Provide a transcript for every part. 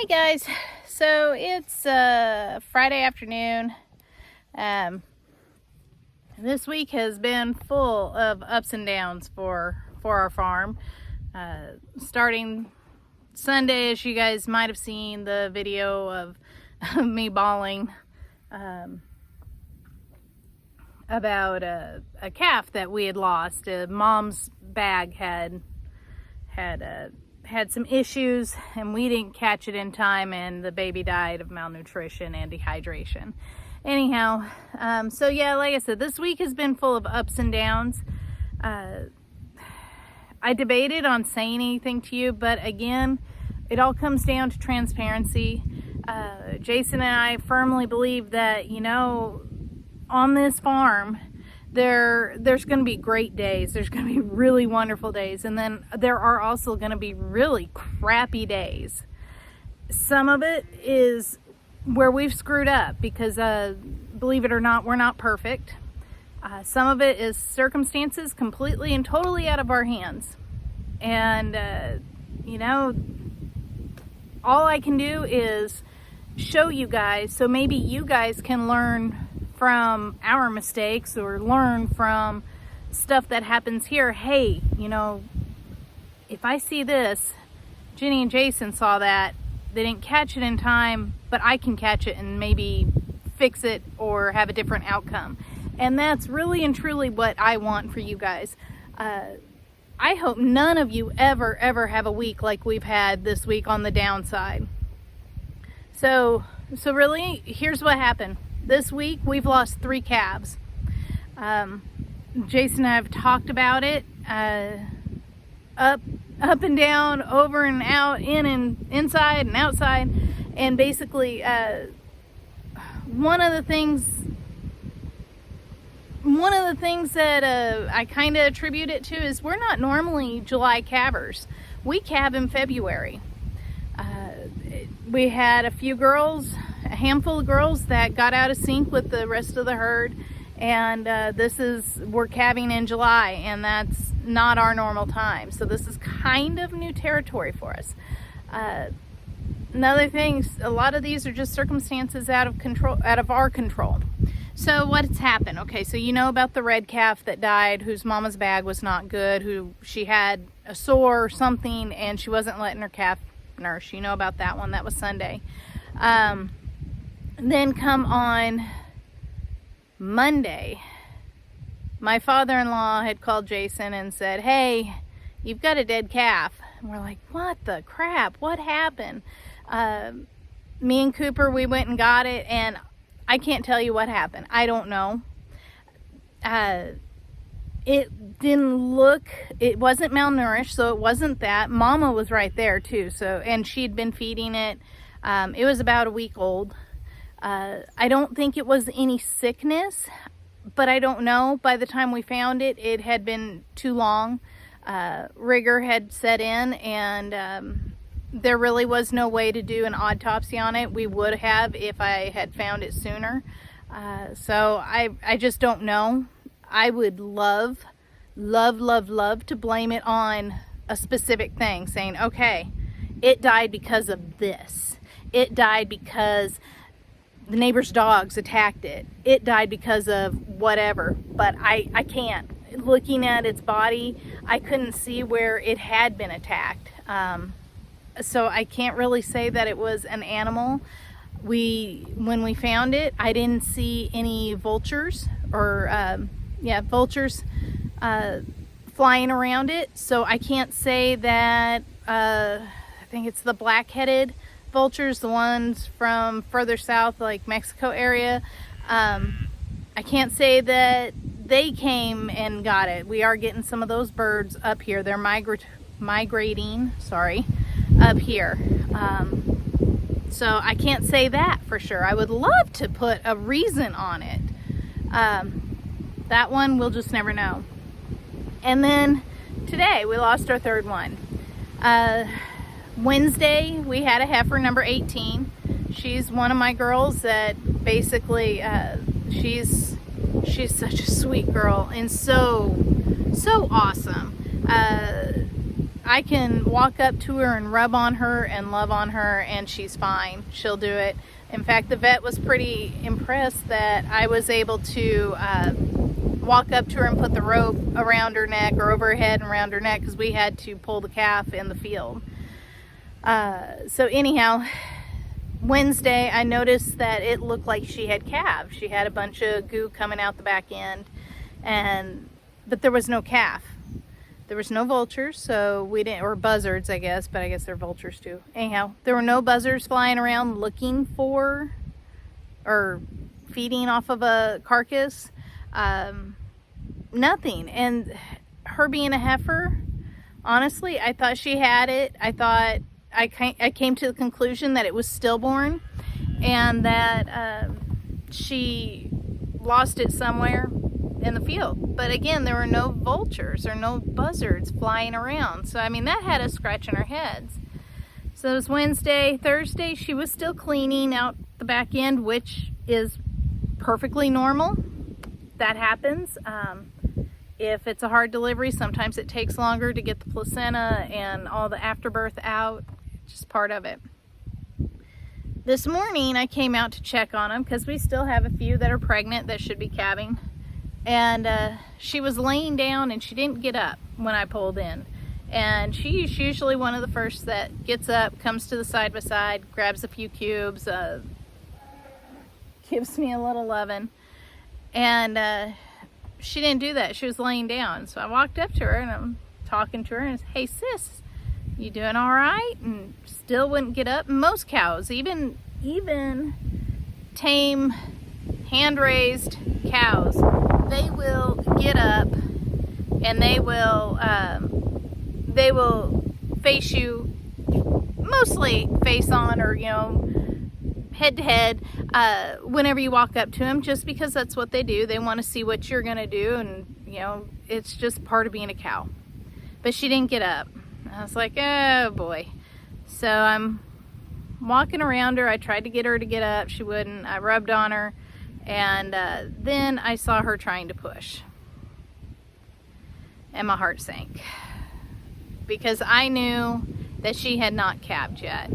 Hey guys, so it's Friday afternoon. This week has been full of ups and downs for our farm. Starting Sunday, as you guys might have seen the video of me bawling about a calf that we had lost. Mom's bag had some issues and we didn't catch it in time, and the baby died of malnutrition and dehydration. Anyhow, so yeah, like I said, this week has been full of ups and downs. I debated on saying anything to you, but again, it all comes down to transparency. Jason and I firmly believe that, you know, on this farm, there's going to be great days. There's going to be really wonderful days. And then there are also going to be really crappy days. Some of it is where we've screwed up because, believe it or not, we're not perfect. Some of it is circumstances completely and totally out of our hands. And, you know, all I can do is show you guys so maybe you guys can learn from our mistakes or learn from stuff that happens here. Hey, you know, if I see this, Jenny and Jason saw that, they didn't catch it in time, but I can catch it and maybe fix it or have a different outcome. And that's really and truly what I want for you guys. I hope none of you ever have a week like we've had this week on the downside. So really, here's what happened. This week, we've lost 3 calves. Jason and I have talked about it, up and down, over and out, in and inside and outside. And basically, one of the things that I kind of attribute it to is we're not normally July calvers. We calve in February. We had a handful of girls that got out of sync with the rest of the herd, and we're calving in July, and that's not our normal time. So this is kind of new territory for us. Another thing, a lot of these are just circumstances out of our control. So what's happened? Okay, so you know about the red calf that died, whose mama's bag was not good, who she had a sore or something, and she wasn't letting her calf nurse. You know about that one. That was Sunday. Then come on Monday, my father-in-law had called Jason and said, hey, you've got a dead calf. And we're like, what the crap? What happened? Me and Cooper, we went and got it, and I can't tell you what happened. I don't know. It wasn't malnourished, so it wasn't that. Mama was right there too, and she'd been feeding it. It was about a week old. I don't think it was any sickness, but I don't know. By the time we found it, it had been too long. Rigor had set in, and there really was no way to do an autopsy on it. We would have if I had found it sooner. So I just don't know. I would love to blame it on a specific thing, saying, okay, it died because of this. It died because the neighbor's dogs attacked it. It died because of whatever, but I can't. Looking at its body, I couldn't see where it had been attacked. So I can't really say that it was an animal. When we found it, I didn't see any vultures or, vultures flying around it. So I can't say that, I think it's the black-headed vultures, the ones from further south, like Mexico area. I can't say that they came and got it. We are getting some of those birds up here. They're migrating, up here. So I can't say that for sure. I would love to put a reason on it. That one we'll just never know. And then today we lost our 3rd one. Wednesday we had a heifer, number 18. She's one of my girls that basically she's such a sweet girl and so awesome. I can walk up to her and rub on her and love on her, and she's fine. She'll do it. In fact, the vet was pretty impressed that I was able to walk up to her and put the rope around her neck, or over her head and around her neck, because we had to pull the calf in the field. So anyhow, Wednesday I noticed that it looked like she had calved. She had a bunch of goo coming out the back end, but there was no calf. There was no vultures, so we didn't, or buzzards I guess, but I guess they're vultures too. Anyhow, there were no buzzards flying around looking for or feeding off of a carcass. Nothing. And her being a heifer, honestly, I thought she had it. I came to the conclusion that it was stillborn, and that she lost it somewhere in the field. But again, there were no vultures or no buzzards flying around. So I mean, that had us scratching our heads. So it was Wednesday. Thursday, she was still cleaning out the back end, which is perfectly normal. That happens. If it's a hard delivery, sometimes it takes longer to get the placenta and all the afterbirth out. Just part of it. This morning I came out to check on them because we still have a few that are pregnant that should be calving, and she was laying down and she didn't get up when I pulled in, and she's usually one of the first that gets up, comes to the side by side, grabs a few cubes, gives me a little loving, and she didn't do that. She was laying down. So I walked up to her and I'm talking to her and I said, "Hey sis, you doing all right?" And still wouldn't get up. And most cows, even tame hand-raised cows, they will get up and they will face you, mostly face on, or head to head, whenever you walk up to them, just because that's what they do. They want to see what you're gonna do, and it's just part of being a cow. But she didn't get up. I was like, oh boy. So I'm walking around her. I tried to get her to get up. She wouldn't. I rubbed on her, and then I saw her trying to push, and my heart sank, because I knew that she had not calved yet.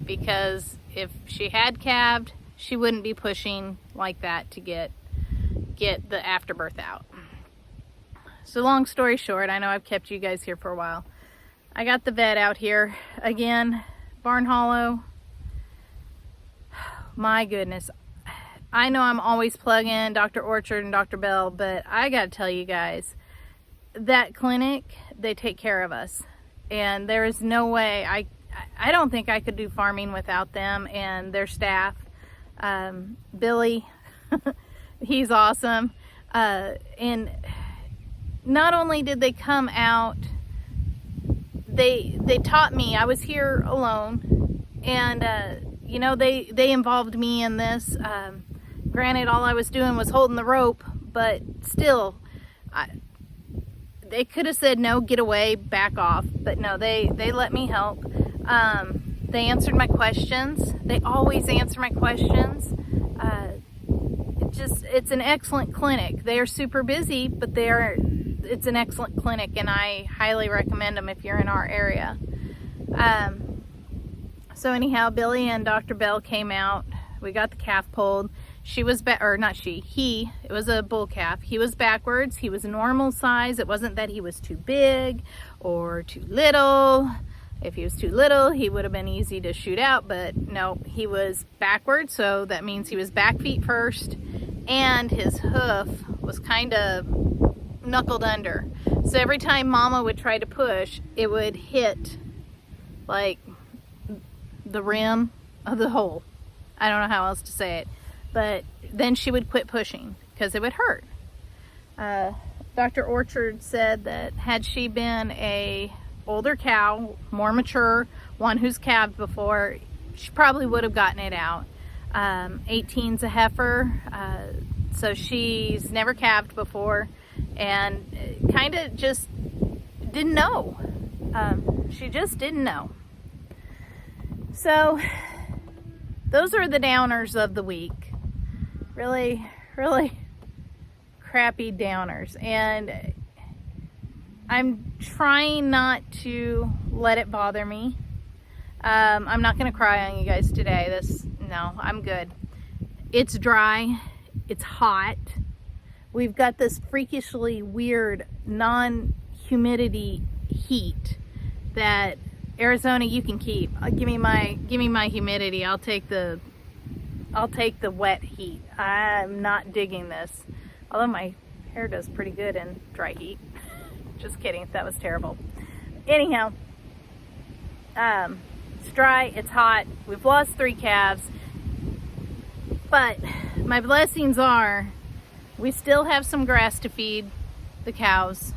Because if she had calved, she wouldn't be pushing like that to get the afterbirth out. So long story short, I know I've kept you guys here for a while. I got the vet out here again, Barn Hollow. My goodness. I know I'm always plugging Dr. Orchard and Dr. Bell, but I gotta tell you guys, that clinic, they take care of us. And there is no way, I don't think I could do farming without them and their staff. Billy, he's awesome. And not only did they come out, they taught me. I was here alone, and they involved me in this. Granted, all I was doing was holding the rope, but still, they could have said no, get away, back off, but no, they let me help. They answered my questions. They always answer my questions. It's an excellent clinic. They are super busy, but it's an excellent clinic, and I highly recommend them if you're in our area. So anyhow, Billy and Dr. Bell came out. We got the calf pulled. He, it was a bull calf. He was backwards. He was normal size. It wasn't that he was too big or too little. If he was too little, he would have been easy to shoot out, but no, he was backwards, so that means he was back feet first, and his hoof was kind of knuckled under. So every time Mama would try to push, it would hit like the rim of the hole. I don't know how else to say it, but then she would quit pushing because it would hurt. Dr. Orchard said that had she been a older cow, more mature, one who's calved before, she probably would have gotten it out. 18's a heifer, so she's never calved before, and kind of just didn't know. She just didn't know. So those are the downers of the week. Really, really crappy downers. And I'm trying not to let it bother me. I'm not gonna cry on you guys today. No, I'm good. It's dry, it's hot. We've got this freakishly weird non-humidity heat that Arizona you can keep. Give me my humidity. I'll take the wet heat. I'm not digging this. Although my hair does pretty good in dry heat. Just kidding, that was terrible. Anyhow, it's dry, it's hot. We've lost 3 calves. But my blessings are we still have some grass to feed the cows.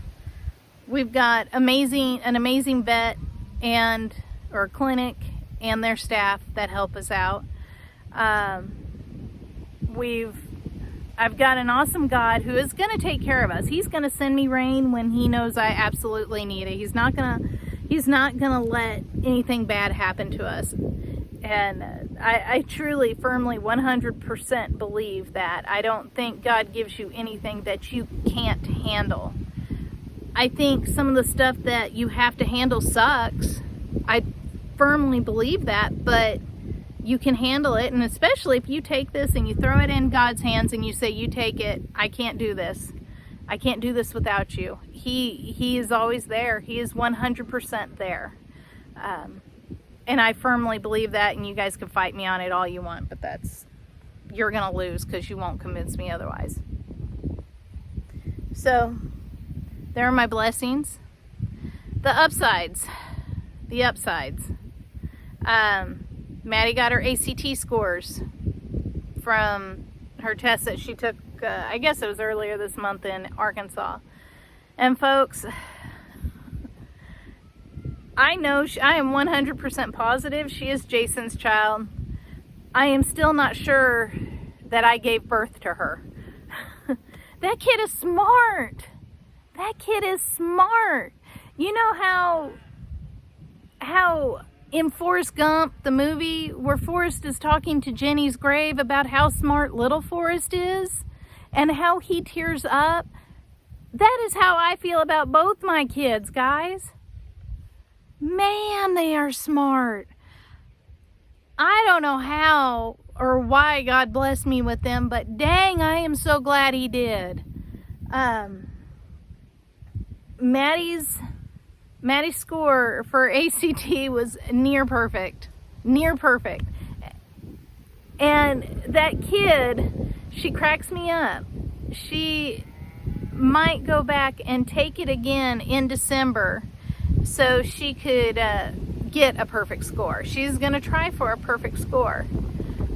We've got an amazing vet or clinic and their staff that help us out. I've got an awesome God who is going to take care of us. He's going to send me rain when he knows I absolutely need it. He's not going to let anything bad happen to us. And I truly, firmly, 100% believe that. I don't think God gives you anything that you can't handle. I think some of the stuff that you have to handle sucks. I firmly believe that, but you can handle it. And especially if you take this and you throw it in God's hands and you say, you take it, I can't do this. I can't do this without you. He is always there. He is 100% there. And I firmly believe that, and you guys can fight me on it all you want, but you're going to lose because you won't convince me otherwise. So, there are my blessings. The upsides. Maddie got her ACT scores from her test that she took, I guess it was earlier this month in Arkansas. And folks, I know I am 100% positive she is Jason's child. I am still not sure that I gave birth to her. That kid is smart. That kid is smart. You know how in Forrest Gump, the movie, where Forrest is talking to Jenny's grave about how smart little Forrest is and how he tears up? That is how I feel about both my kids, guys. Man, they are smart. I don't know how or why God blessed me with them, but dang, I am so glad he did. Maddie's score for ACT was near perfect. And that kid, she cracks me up. She might go back and take it again in December so she could get a perfect score. She's going to try for a perfect score.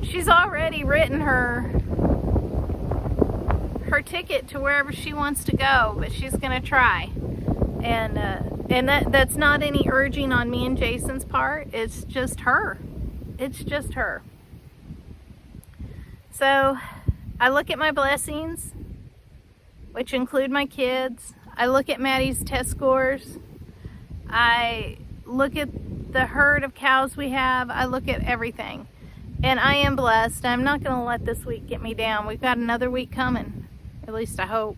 She's already written her ticket to wherever she wants to go, but she's going to try. And that's not any urging on me and Jason's part. It's just her. So I look at my blessings, which include my kids. I look at Maddie's test scores. I look at the herd of cows we have. I look at everything. And I am blessed. I'm not going to let this week get me down. We've got another week coming. At least I hope.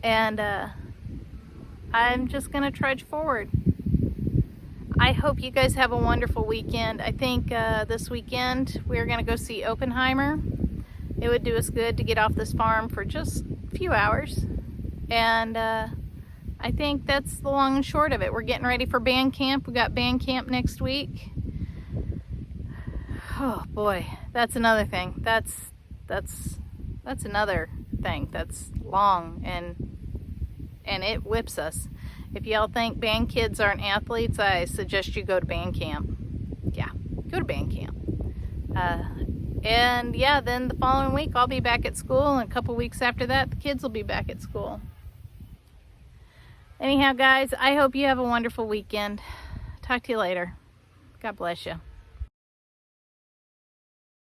And I'm just going to trudge forward. I hope you guys have a wonderful weekend. I think this weekend we're going to go see Oppenheimer. It would do us good to get off this farm for just a few hours. And I think that's the long and short of it. We're getting ready for band camp. We got band camp next week. Oh boy, that's another thing. That's another thing that's long and it whips us. If y'all think band kids aren't athletes, I suggest you go to band camp. Yeah, go to band camp. And yeah, then the following week I'll be back at school, and a couple weeks after that the kids will be back at school. Anyhow, guys, I hope you have a wonderful weekend. Talk to you later. God bless you.